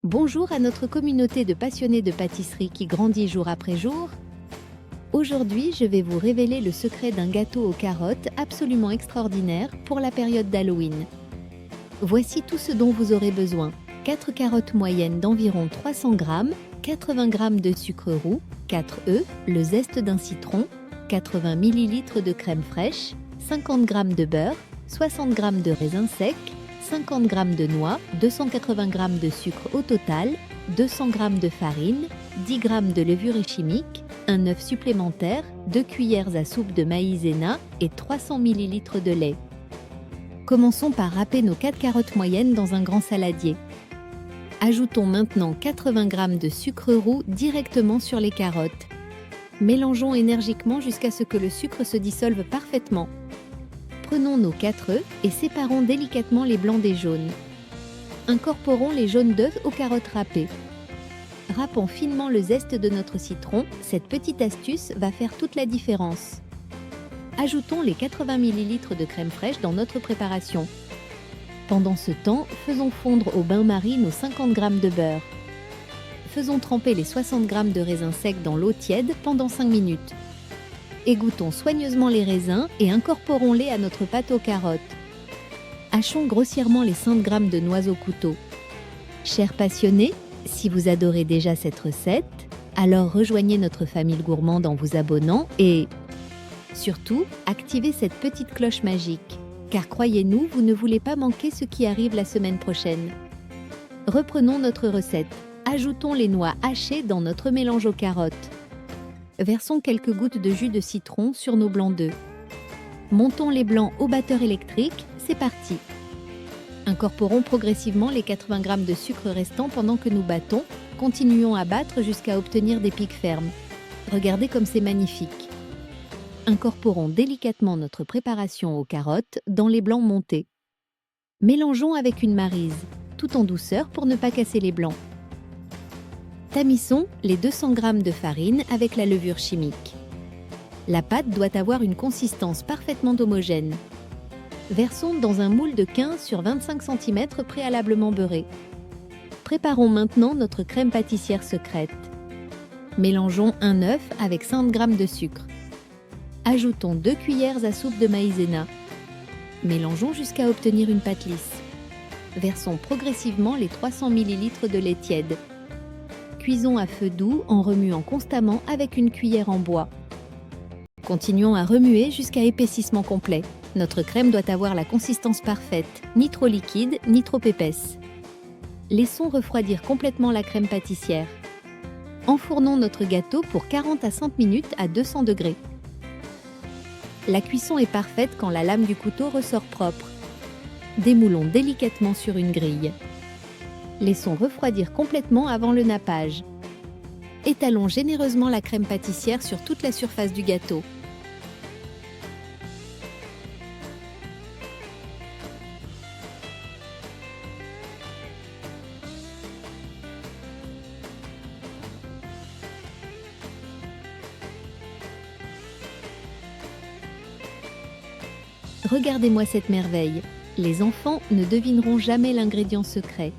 Bonjour à notre communauté de passionnés de pâtisserie qui grandit jour après jour. Aujourd'hui, je vais vous révéler le secret d'un gâteau aux carottes absolument extraordinaire pour la période d'Halloween. Voici tout ce dont vous aurez besoin. 4 carottes moyennes d'environ 300 g, 80 g de sucre roux, 4 œufs, le zeste d'un citron, 80 ml de crème fraîche, 50 g de beurre, 60 g de raisins secs, 50 g de noix, 280 g de sucre au total, 200 g de farine, 10 g de levure chimique, un œuf supplémentaire, 2 cuillères à soupe de maïzena et 300 ml de lait. Commençons par râper nos 4 carottes moyennes dans un grand saladier. Ajoutons maintenant 80 g de sucre roux directement sur les carottes. Mélangeons énergiquement jusqu'à ce que le sucre se dissolve parfaitement. Prenons nos 4 œufs et séparons délicatement les blancs des jaunes. Incorporons les jaunes d'œufs aux carottes râpées. Râpons finement le zeste de notre citron, cette petite astuce va faire toute la différence. Ajoutons les 80 ml de crème fraîche dans notre préparation. Pendant ce temps, faisons fondre au bain-marie nos 50 g de beurre. Faisons tremper les 60 g de raisins secs dans l'eau tiède pendant 5 minutes. Égouttons soigneusement les raisins et incorporons-les à notre pâte aux carottes. Hachons grossièrement les 5 g de noix au couteau. Chers passionnés, si vous adorez déjà cette recette, alors rejoignez notre famille gourmande en vous abonnant et surtout, activez cette petite cloche magique, car croyez-nous, vous ne voulez pas manquer ce qui arrive la semaine prochaine. Reprenons notre recette. Ajoutons les noix hachées dans notre mélange aux carottes. Versons quelques gouttes de jus de citron sur nos blancs d'œufs. Montons les blancs au batteur électrique, c'est parti. Incorporons progressivement les 80 g de sucre restants pendant que nous battons. Continuons à battre jusqu'à obtenir des pics fermes. Regardez comme c'est magnifique. Incorporons délicatement notre préparation aux carottes dans les blancs montés. Mélangeons avec une maryse, tout en douceur pour ne pas casser les blancs. Tamisons les 200 g de farine avec la levure chimique. La pâte doit avoir une consistance parfaitement homogène. Versons dans un moule de 15 sur 25 cm préalablement beurré. Préparons maintenant notre crème pâtissière secrète. Mélangeons un œuf avec 100 g de sucre. Ajoutons 2 cuillères à soupe de maïzena. Mélangeons jusqu'à obtenir une pâte lisse. Versons progressivement les 300 ml de lait tiède. Cuisons à feu doux en remuant constamment avec une cuillère en bois. Continuons à remuer jusqu'à épaississement complet. Notre crème doit avoir la consistance parfaite, ni trop liquide, ni trop épaisse. Laissons refroidir complètement la crème pâtissière. Enfournons notre gâteau pour 40 à 50 minutes à 200 degrés. La cuisson est parfaite quand la lame du couteau ressort propre. Démoulons délicatement sur une grille. Laissons refroidir complètement avant le nappage. Étalons généreusement la crème pâtissière sur toute la surface du gâteau. Regardez-moi cette merveille. Les enfants ne devineront jamais l'ingrédient secret.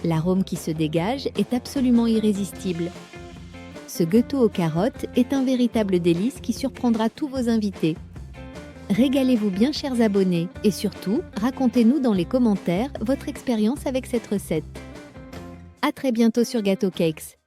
L'arôme qui se dégage est absolument irrésistible. Ce gâteau aux carottes est un véritable délice qui surprendra tous vos invités. Régalez-vous bien, chers abonnés, et surtout, racontez-nous dans les commentaires votre expérience avec cette recette. À très bientôt sur Gâteau Cakes.